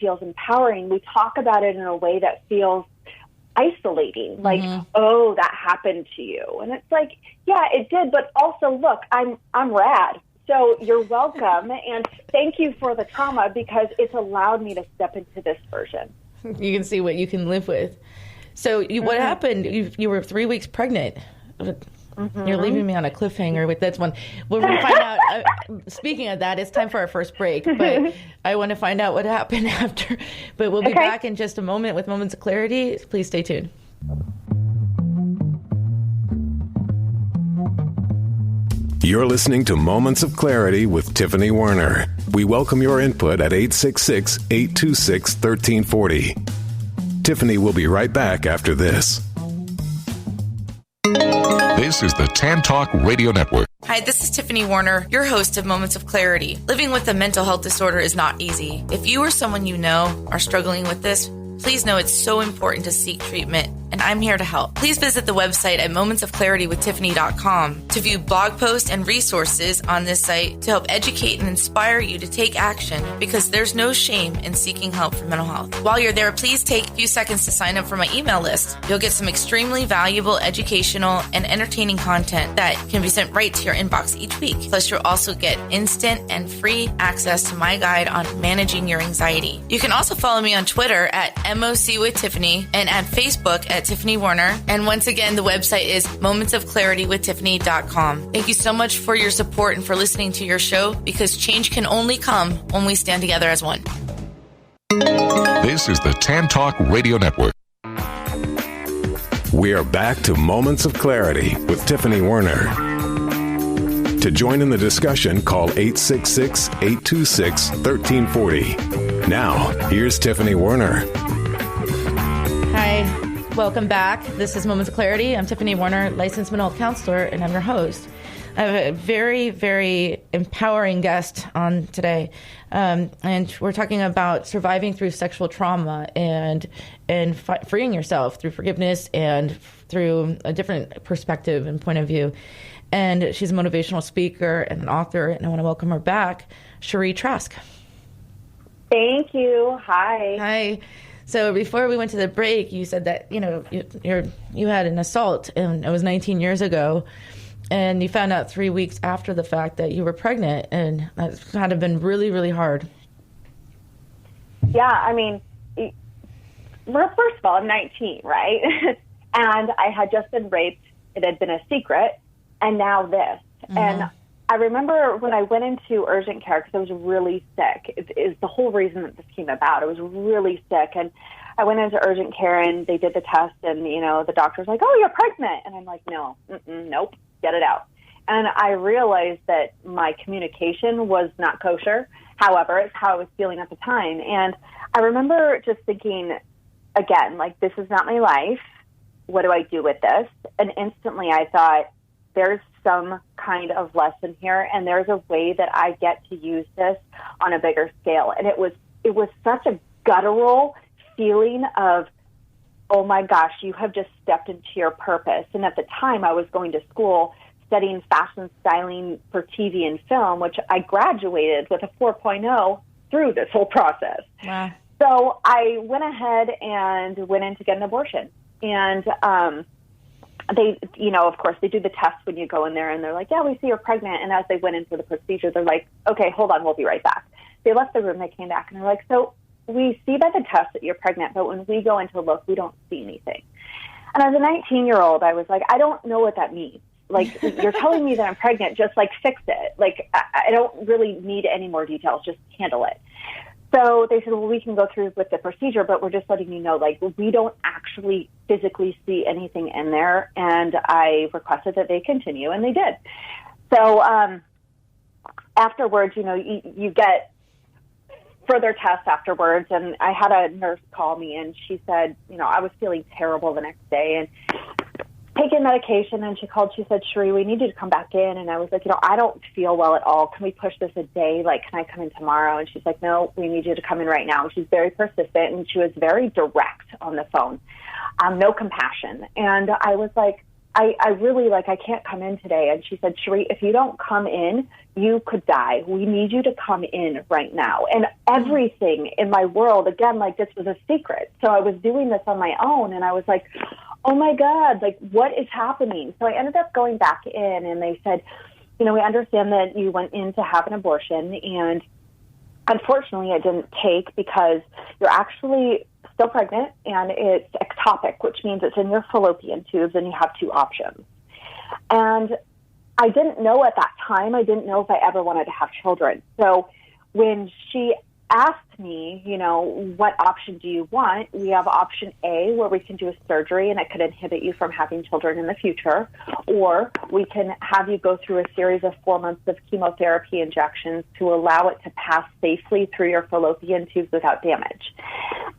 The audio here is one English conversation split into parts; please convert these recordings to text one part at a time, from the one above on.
feels empowering. We talk about it in a way that feels isolating, like, oh, that happened to you. And it's like, yeah, it did. But also, look, I'm rad. So you're welcome. And thank you for the trauma, because it's allowed me to step into this version. You can see what you can live with. So what happened? You were 3 weeks pregnant. You're leaving me on a cliffhanger with this one. We'll find out. Speaking of that, it's time for our first break, but I want to find out what happened after. But we'll be back in just a moment with Moments of Clarity. Please stay tuned. You're listening to Moments of Clarity with Tiffany Werner. We welcome your input at 866-826-1340. Tiffany will be right back after this. This is the Tan Talk Radio Network. Hi, this is Tiffany Werner, your host of Moments of Clarity. Living with a mental health disorder is not easy. If you or someone you know are struggling with this, please know it's so important to seek treatment, and I'm here to help. Please visit the website at momentsofclaritywithtiffany.com to view blog posts and resources on this site to help educate and inspire you to take action, because there's no shame in seeking help for mental health. While you're there, please take a few seconds to sign up for my email list. You'll get some extremely valuable educational and entertaining content that can be sent right to your inbox each week. Plus, you'll also get instant and free access to my guide on managing your anxiety. You can also follow me on Twitter at MOC with Tiffany and at Facebook at Tiffany Werner. And once again, the website is momentsofclaritywithtiffany.com. Thank you so much for your support and for listening to your show, because change can only come when we stand together as one. This is the Tan Talk Radio Network. We are back to Moments of Clarity with Tiffany Werner. To join in the discussion, call 866-826-1340. Now, here's Tiffany Werner. Hi, welcome back. This is Moments of Clarity. I'm Tiffany Werner, licensed mental health counselor, and I'm your host. I have a very, very empowering guest on today, and we're talking about surviving through sexual trauma and freeing yourself through forgiveness and through a different perspective and point of view. And she's a motivational speaker and an author, and I want to welcome her back, Sheree T. Thank you. Hi. Hi. So before we went to the break, you said that, you had an assault, and it was 19 years ago, and you found out 3 weeks after the fact that you were pregnant, and that's kind of been really, really hard. Yeah, I mean, first of all, I'm 19, right? And I had just been raped. It had been a secret, and now this. Mm-hmm. And I remember when I went into urgent care, because I was really sick. It is the whole reason that this came about. I was really sick, and I went into urgent care, and they did the test, and, the doctor's like, oh, you're pregnant. And I'm like, no, nope, get it out. And I realized that my communication was not kosher. However, it's how I was feeling at the time. And I remember just thinking, again, like, this is not my life. What do I do with this? And instantly I thought, there's some kind of lesson here, and there's a way that I get to use this on a bigger scale. And it was such a guttural feeling of, oh my gosh, you have just stepped into your purpose. And at the time, I was going to school studying fashion styling for TV and film, which I graduated with a 4.0 through this whole process. Wow. So I went ahead and went in to get an abortion. And they, of course, they do the test when you go in there, and they're like, yeah, we see you're pregnant. And as they went in for the procedure, they're like, okay, hold on, we'll be right back. They left the room, they came back, and they're like, so we see by the test that you're pregnant, but when we go in to look, we don't see anything. And as a 19-year-old, I was like, I don't know what that means. Like, you're telling me that I'm pregnant, just, like, fix it. Like, I don't really need any more details, just handle it. So they said, well, we can go through with the procedure, but we're just letting you know, like, we don't actually physically see anything in there. And I requested that they continue, and they did. So afterwards, you get further tests afterwards. And I had a nurse call me, and she said, I was feeling terrible the next day and taking medication. And she called, she said, Sheree, we need you to come back in. And I was like, I don't feel well at all. Can we push this a day? Like, can I come in tomorrow? And she's like, no, we need you to come in right now. She's very persistent, and she was very direct on the phone. No compassion. And I was like, I really, I can't come in today. And she said, Sheree, if you don't come in, you could die. We need you to come in right now. And everything in my world, again, this was a secret. So I was doing this on my own, and I was like, oh my God, what is happening? So I ended up going back in, and they said, we understand that you went in to have an abortion, and unfortunately it didn't take because you're actually still pregnant, and it's ectopic, which means it's in your fallopian tubes, and you have two options. And I didn't know at that time, I didn't know if I ever wanted to have children. So when she asked me, what option do you want? We have option A, where we can do a surgery and it could inhibit you from having children in the future, or we can have you go through a series of 4 months of chemotherapy injections to allow it to pass safely through your fallopian tubes without damage.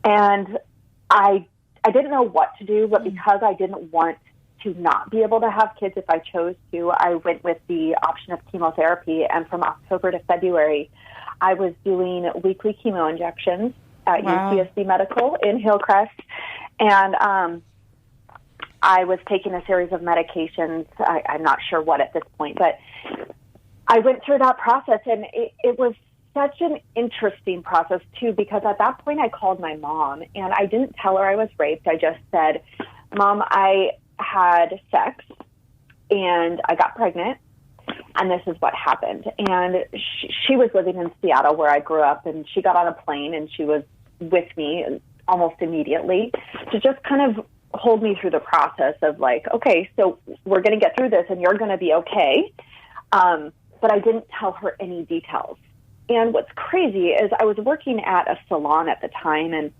And I didn't know what to do, but because I didn't want to not be able to have kids if I chose to, I went with the option of chemotherapy. And from October to February, I was doing weekly chemo injections at UCSD Medical in Hillcrest. And I was taking a series of medications. I'm not sure what at this point, but I went through that process, and it was such an interesting process, too, because at that point I called my mom, and I didn't tell her I was raped. I just said, Mom, I had sex, and I got pregnant, and this is what happened. And she was living in Seattle, where I grew up, and she got on a plane, and she was with me almost immediately to just kind of hold me through the process of okay, so we're going to get through this, and you're going to be okay. But I didn't tell her any details. And what's crazy is I was working at a salon at the time, and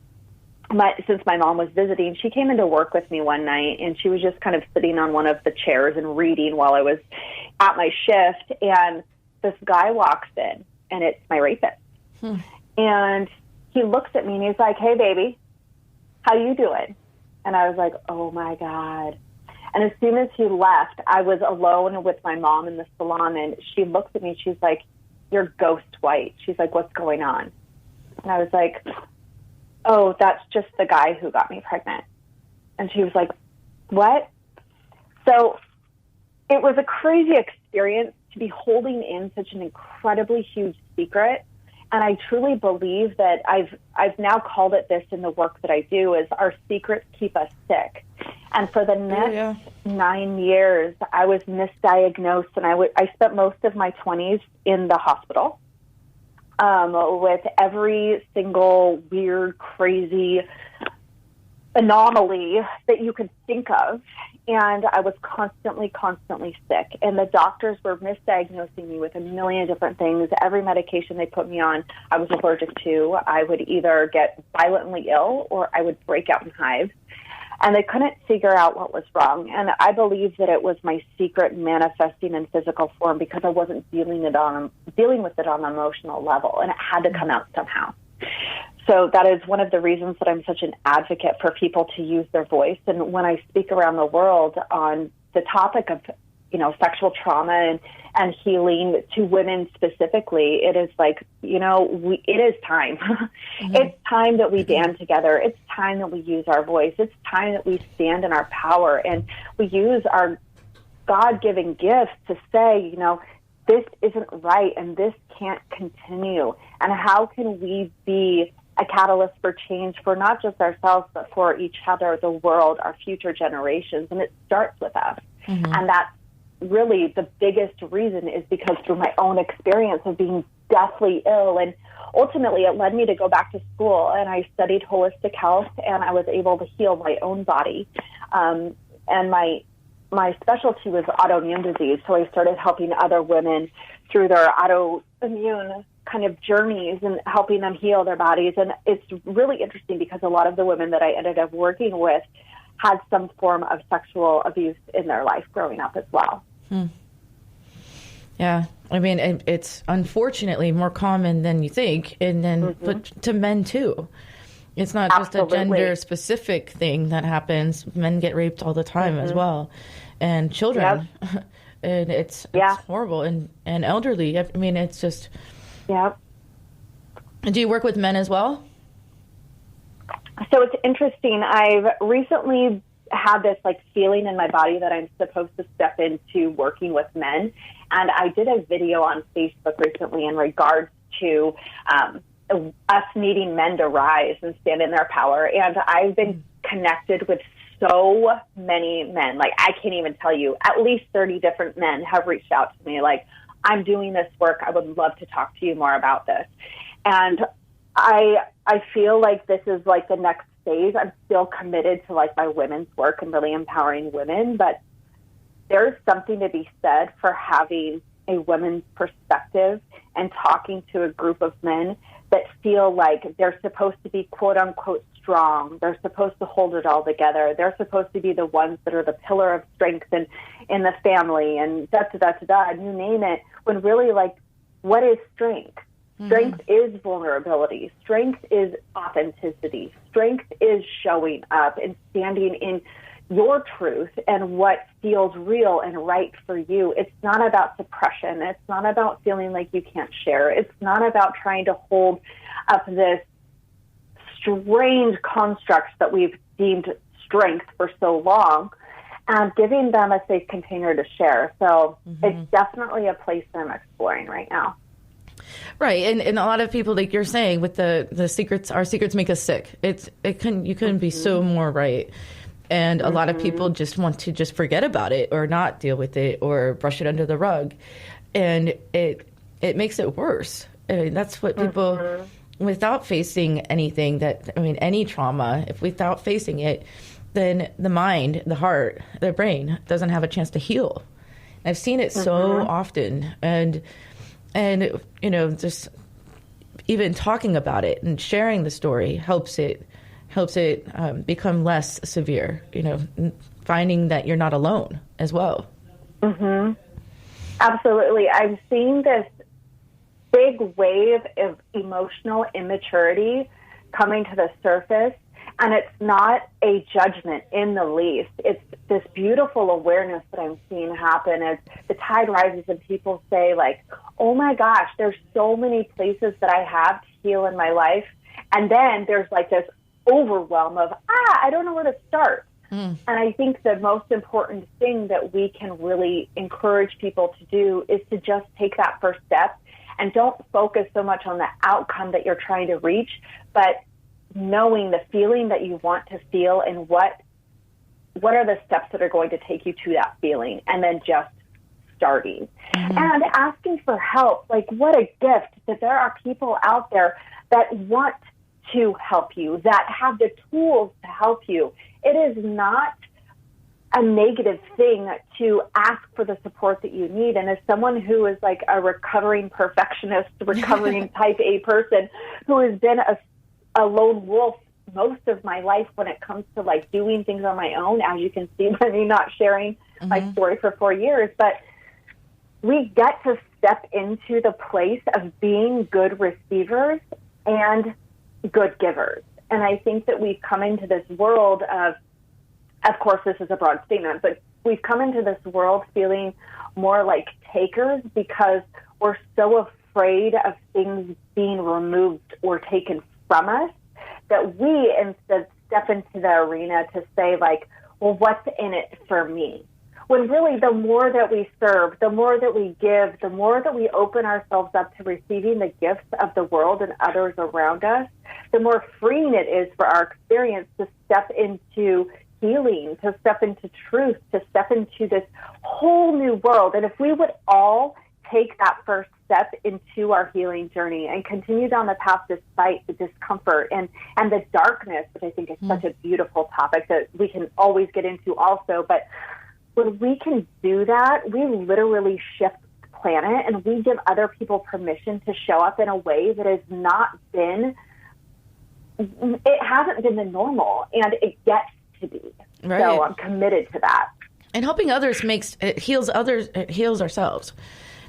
since my mom was visiting, she came into work with me one night, and she was just kind of sitting on one of the chairs and reading while I was at my shift. And this guy walks in, and it's my rapist. And he looks at me, and he's like, hey, baby, how you doing? And I was like, oh, my God. And as soon as he left, I was alone with my mom in the salon, and she looks at me, and she's like, you're ghost white. She's like, what's going on? And I was like, oh, that's just the guy who got me pregnant. And she was like, what? So it was a crazy experience to be holding in such an incredibly huge secret. And I truly believe that I've now called it this in the work that I do, is our secrets keep us sick. And for the next 9 years, I was misdiagnosed, and I spent most of my 20s in the hospital with every single weird, crazy anomaly that you could think of. And I was constantly sick. And the doctors were misdiagnosing me with a million different things. Every medication they put me on, I was allergic to. I would either get violently ill or I would break out in hives. And they couldn't figure out what was wrong. And I believe that it was my secret manifesting in physical form because I wasn't dealing with it on an emotional level, and it had to come out somehow. So that is one of the reasons that I'm such an advocate for people to use their voice. And when I speak around the world on the topic of, sexual trauma and healing to women specifically, it is it is time. Mm-hmm. It's time that we band together. It's time that we use our voice. It's time that we stand in our power and we use our God-given gifts to say, this isn't right and this can't continue. And how can we be a catalyst for change for not just ourselves, but for each other, the world, our future generations? And it starts with us. Mm-hmm. And that's really the biggest reason is because through my own experience of being deathly ill, and ultimately it led me to go back to school, and I studied holistic health, and I was able to heal my own body. And my specialty was autoimmune disease, so I started helping other women through their autoimmune kind of journeys and helping them heal their bodies. And it's really interesting because a lot of the women that I ended up working with had some form of sexual abuse in their life growing up as well. Yeah. I mean, it's unfortunately more common than you think, and then but to men too. It's not just a gender-specific thing that happens. Men get raped all the time as well, and children. Yep. And it's horrible, and elderly. I mean, it's just... Yeah. Do you work with men as well? So it's interesting. I've recently have this like feeling in my body that I'm supposed to step into working with men. And I did a video on Facebook recently in regards to us needing men to rise and stand in their power. And I've been connected with so many men. Like, I can't even tell you, at least 30 different men have reached out to me. Like, I'm doing this work. I would love to talk to you more about this. And I feel like this is like the next phase. I'm still committed to like my women's work and really empowering women, but there's something to be said for having a women's perspective and talking to a group of men that feel like they're supposed to be quote unquote strong. They're supposed to hold it all together. They're supposed to be the ones that are the pillar of strength in the family and and you name it, when really, like, what is strength? Strength is vulnerability. Strength is authenticity. Strength is showing up and standing in your truth and what feels real and right for you. It's not about suppression. It's not about feeling like you can't share. It's not about trying to hold up this strange constructs that we've deemed strength for so long, and giving them a safe container to share. So it's definitely a place that I'm exploring right now. Right, and a lot of people, like you're saying, with the secrets, our secrets make us sick. You couldn't be so more right. And a lot of people just want to just forget about it or not deal with it or brush it under the rug, and it makes it worse. I mean, that's what people, without facing anything any trauma, if without facing it, then the mind, the heart, the brain doesn't have a chance to heal. I've seen it so often, and just even talking about it and sharing the story helps it become less severe. Finding that you're not alone as well. Absolutely. I'm seeing this big wave of emotional immaturity coming to the surface, and it's not a judgment in the least. It's this beautiful awareness that I'm seeing happen as the tide rises and people say, like, oh my gosh, there's so many places that I have to heal in my life. And then there's like this overwhelm of, I don't know where to start. And I think the most important thing that we can really encourage people to do is to just take that first step and don't focus so much on the outcome that you're trying to reach, but knowing the feeling that you want to feel and what are the steps that are going to take you to that feeling, and then just starting. And asking for help. Like, what a gift that there are people out there that want to help you, that have the tools to help you. It is not a negative thing to ask for the support that you need. And as someone who is like a recovering perfectionist, recovering type A person who has been a lone wolf most of my life when it comes to like doing things on my own, as you can see by me not sharing my story for 4 years, but we get to step into the place of being good receivers and good givers. And I think that we've come into this world of course, this is a broad statement, but we've come into this world feeling more like takers because we're so afraid of things being removed or taken from us that we instead step into the arena to say, like, well, what's in it for me? When really the more that we serve, the more that we give, the more that we open ourselves up to receiving the gifts of the world and others around us, the more freeing it is for our experience to step into healing, to step into truth, to step into this whole new world. And if we would all take that first step into our healing journey and continue down the path despite the discomfort and the darkness, which I think is such a beautiful topic that we can always get into also, but when we can do that, we literally shift the planet and we give other people permission to show up in a way that has not been, it hasn't been the normal, and it gets to be. Right. So I'm committed to that. And helping others heals ourselves.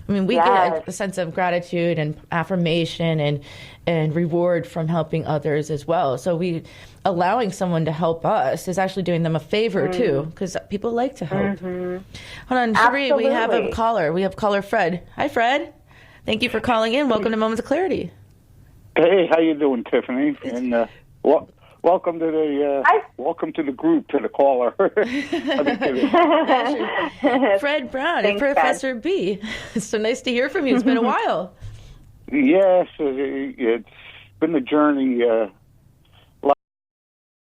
I mean, we get a sense of gratitude and affirmation and reward from helping others as well. So allowing someone to help us is actually doing them a favor too, because people like to help. Hold on, Sheree, we have a caller. We have caller Fred. Hi, Fred. Thank you for calling in. Welcome to Moments of Clarity. Hey, how you doing, Tiffany? And welcome to the group, to the caller. Fred Brown, Thanks, Professor B. It's so nice to hear from you. It's been a while. Yes, it's been a journey